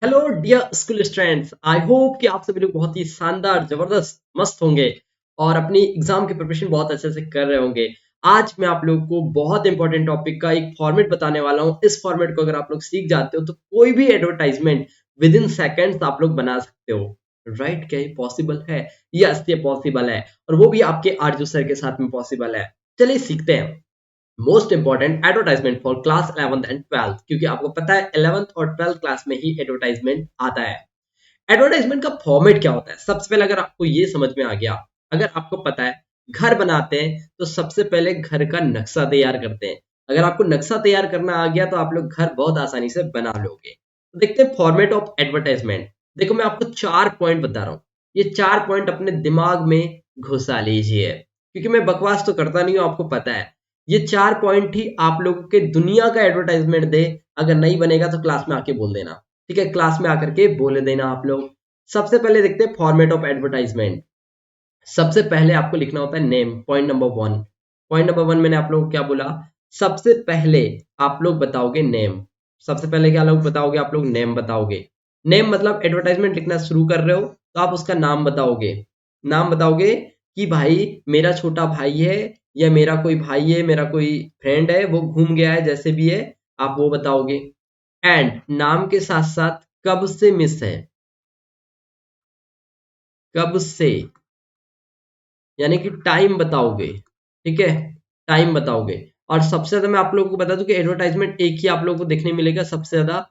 Hello dear school students, I hope कि आप सभी लोग बहुत ही शानदार, जबरदस्त, मस्त होंगे और अपनी एग्जाम की प्रिपरेशन बहुत अच्छे से कर रहे होंगे। आज मैं आप लोगों को बहुत इंपॉर्टेंट टॉपिक का एक फॉर्मेट बताने वाला हूँ। इस फॉर्मेट को अगर आप लोग सीख जाते हो तो कोई भी एडवर्टाइजमेंट विद इन सेकेंड्स आप लोग बना सकते हो। राइट? क्या ये पॉसिबल है? यस, ये पॉसिबल है और वो भी आपके आरजू सर के साथ में पॉसिबल है। चलिए सीखते हैं। Most important advertisement for class 11th and 12th, क्योंकि आपको पता है 11th और 12th क्लास में ही एडवर्टाइजमेंट आता है। एडवर्टाइजमेंट का फॉर्मेट क्या होता है? सबसे पहले अगर आपको ये समझ में आ गया, अगर आपको पता है घर बनाते हैं तो सबसे पहले घर का नक्शा तैयार करते हैं। अगर आपको नक्शा तैयार करना आ गया तो आप लोग घर बहुत आसानी से बना लोगे। तो देखते हैं फॉर्मेट ऑफ एडवर्टाइजमेंट। देखो, मैं आपको 4 पॉइंट बता रहा हूँ। ये 4 पॉइंट अपने दिमाग में घुसा लीजिए, क्योंकि मैं बकवास तो करता नहीं हूँ, आपको पता है। ये 4 पॉइंट ही आप लोगों के दुनिया का एडवर्टाइजमेंट दे। अगर नहीं बनेगा तो क्लास में आके बोल देना। ठीक है, क्लास में आकर के बोले देना आप लोग। सबसे पहले देखते हैं फॉर्मेट ऑफ एडवर्टाइजमेंट। सबसे पहले आपको लिखना होता है name, point number one. Point number one मैंने आप लोगों को क्या बोला? सबसे पहले आप लोग बताओगे नेम। सबसे पहले क्या लोग बताओगे? आप लोग नेम बताओगे। नेम मतलब एडवर्टाइजमेंट लिखना शुरू कर रहे हो तो आप उसका नाम बताओगे। नाम बताओगे कि भाई मेरा छोटा भाई है, या मेरा कोई भाई है, मेरा कोई फ्रेंड है, वो घूम गया है, जैसे भी है आप वो बताओगे। एंड नाम के साथ साथ कब से मिस है, कब से, यानी कि टाइम बताओगे। ठीक है, टाइम बताओगे। और सबसे ज्यादा मैं आप लोगों को बता दूं कि एडवर्टाइजमेंट एक ही आप लोगों को देखने मिलेगा, सबसे ज्यादा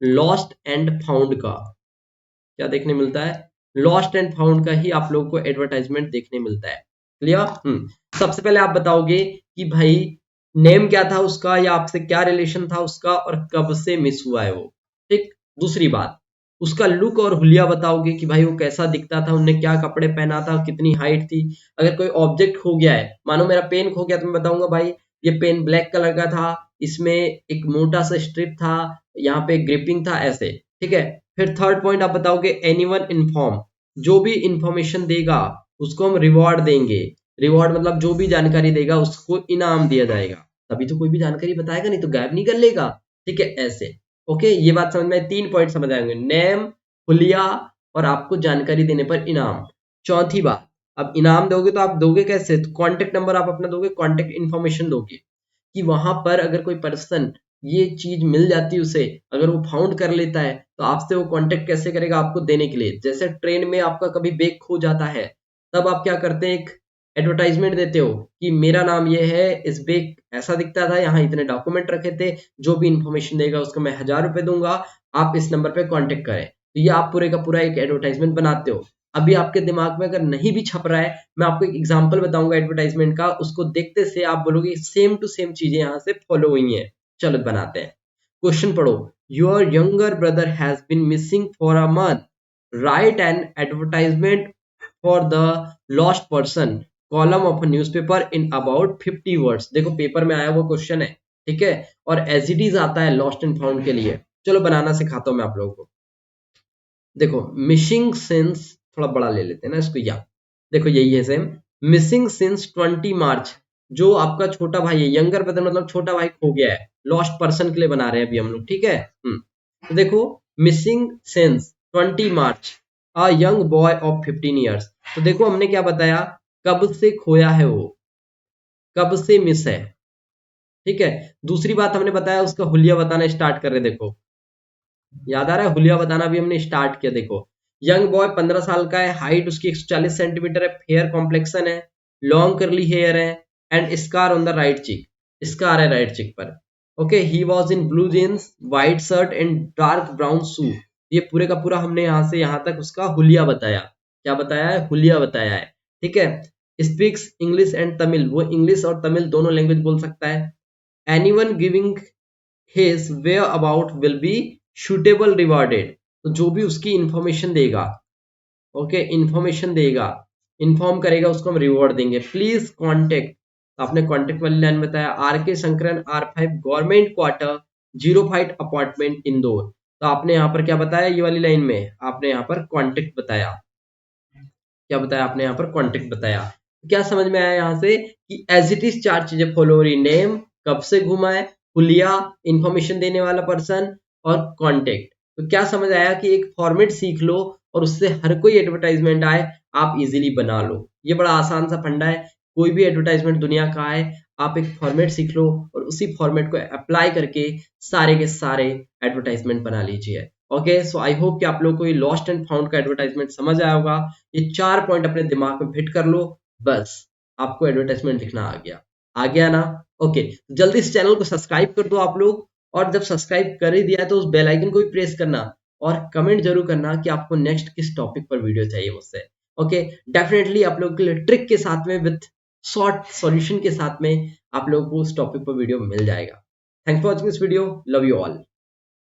लॉस्ट एंड फाउंड का। क्या देखने मिलता है? लॉस्ट एंड फाउंड का ही आप लोगों को एडवर्टाइजमेंट देखने मिलता है। क्लियर? सबसे पहले आप बताओगे कि भाई नेम क्या था उसका, या आपसे क्या रिलेशन था उसका, और कब से मिस हुआ है वो। ठीक। दूसरी बात, उसका लुक और हुलिया बताओगे कि भाई वो कैसा दिखता था, उनने क्या कपड़े पहना था, कितनी हाइट थी। अगर कोई ऑब्जेक्ट खो गया है, मानो मेरा पेन खो गया, तो मैं बताऊंगा भाई ये पेन ब्लैक कलर का था, इसमें एक मोटा सा स्ट्रिप था, यहाँ पे ग्रिपिंग था, ऐसे। ठीक है। फिर थर्ड पॉइंट आप बताओगे एनीवन इन्फॉर्म। जो भी इंफॉर्मेशन देगा उसको हम रिवॉर्ड देंगे। रिवॉर्ड मतलब जो भी जानकारी देगा उसको इनाम दिया जाएगा। तभी तो कोई भी जानकारी बताएगा, नहीं तो गायब नहीं कर लेगा। ठीक है, ऐसे। ओके, ये बात समझ में? 3 पॉइंट समझ आएंगे, नेम, हुलिया और आपको जानकारी देने पर इनाम। चौथी बात, अब इनाम दोगे तो आप दोगे कैसे? तो कॉन्टेक्ट नंबर आप अपना दोगे, कॉन्टेक्ट इन्फॉर्मेशन दोगे कि वहां पर अगर कोई पर्सन ये चीज मिल जाती है उसे, अगर वो फाउंड कर लेता है तो आपसे वो कांटेक्ट कैसे करेगा आपको देने के लिए। जैसे ट्रेन में आपका कभी बैग खो जाता है, तब आप क्या करते हैं? एक एडवर्टाइजमेंट देते हो कि मेरा नाम ये है, इस बैग ऐसा दिखता था, यहाँ इतने डॉक्यूमेंट रखे थे, जो भी इंफॉर्मेशन देगा उसको मैं 1000 रुपए दूंगा, आप इस नंबर पे कांटेक्ट करें। तो ये आप पूरे का पूरा एक एडवर्टाइजमेंट बनाते हो। अभी आपके दिमाग में अगर नहीं भी छप रहा है, मैं आपको एक एग्जांपल बताऊंगा एडवर्टाइजमेंट का, उसको देखते से आप बोलोगे सेम टू सेम चीजें यहाँ से फॉलो हुई हैं। चलो बनाते हैं। क्वेश्चन पढ़ो। Your younger brother has been missing for a month, write an advertisement for the lost person, column of a newspaper in about 50 words. देखो पेपर में आया हुआ क्वेश्चन है। ठीक है, और एज इट इज आता है लॉस्ट एंड फाउंड के लिए। चलो बनाना सिखाता हूँ मैं आप लोगों को। देखो, मिसिंग सिंस, थोड़ा बड़ा ले लेते हैं ना इसको, या देखो यही है सेम। मिसिंग सिंस 20 मार्च, जो आपका छोटा भाई है, यंगर ब्रदर मतलब छोटा भाई खो गया है, लॉस्ट पर्सन के लिए बना रहे हैं अभी हम लोग। ठीक है। तो देखो, missing since 20 March, a young boy of 15 years. तो देखो हमने क्या बताया, कब से खोया है वो, कब से मिस है। ठीक है। दूसरी बात हमने बताया उसका हुलिया बताना स्टार्ट कर रहे हैं। देखो, याद आ रहा है? हुलिया बताना भी हमने स्टार्ट किया। देखो, यंग बॉय 15 साल का है, हाइट उसकी 140 सेंटीमीटर है, फेयर कॉम्प्लेक्शन है, लॉन्ग करली हेयर है, and scar on the right cheek, scar है राइट चिक पर। Okay, he was in blue jeans, white shirt and dark brown shoe. ये पूरे का पूरा हमने यहाँ से यहाँ तक उसका हुलिया बताया। क्या बताया है? हुलिया बताया है। ठीक है। स्पीक्स इंग्लिश एंड तमिल, वो इंग्लिश और तमिल दोनों लैंग्वेज बोल सकता है। Anyone giving his whereabout will be suitable rewarded। तो जो भी उसकी इंफॉर्मेशन देगा, ओके, इंफॉर्मेशन देगा, इन्फॉर्म करेगा, उसको हम रिवॉर्ड देंगे। प्लीज कॉन्टेक्ट, आपने कॉन्टेक्ट वाली लाइन बताया, R K Shankaran, R5 government quarter, 05 apartment Indore. तो आपने यहाँ पर क्या बताया? ये वाली लाइन में आपने यहाँ पर कॉन्टेक्ट बताया। क्या बताया आपने? यहाँ पर कॉन्टेक्ट बताया। क्या समझ में आया यहाँ से कि एज इट इज 4 चीजें फॉलो हो रही, नेम, कब से घुमा है, हुलिया, इंफॉर्मेशन देने वाला पर्सन, और कॉन्टेक्ट। तो क्या समझ आया कि एक फॉर्मेट सीख लो और उससे हर कोई एडवर्टाइजमेंट आए, आप इजीली बना लो। ये बड़ा आसान सा फंडा है। कोई भी एडवर्टाइजमेंट दुनिया का है, आप एक फॉर्मेट सीख लो और उसी फॉर्मेट को अप्लाई करके सारे के सारे एडवर्टाइजमेंट बना लीजिए। ओके, सो आई होप कि आप लोगों को ये लॉस्ट एंड फाउंड का एडवर्टाइजमेंट समझ आया होगा। ये 4 पॉइंट अपने दिमाग में फिट कर लो, बस आपको एडवर्टाइजमेंट लिखना आ गया ना। ओके, जल्दी इस चैनल को सब्सक्राइब कर दो आप लोग, और जब सब्सक्राइब कर ही दिया है तो उस बेल आइकन को भी प्रेस करना, और कमेंट जरूर करना कि आपको नेक्स्ट किस टॉपिक पर वीडियो चाहिए मुझसे। ओके, डेफिनेटली आप लोगों के लिए ट्रिक के साथ में विथ शॉर्ट सॉल्यूशन के साथ में आप लोगों को उस टॉपिक पर वीडियो मिल जाएगा। Thanks for watching this video, love you all.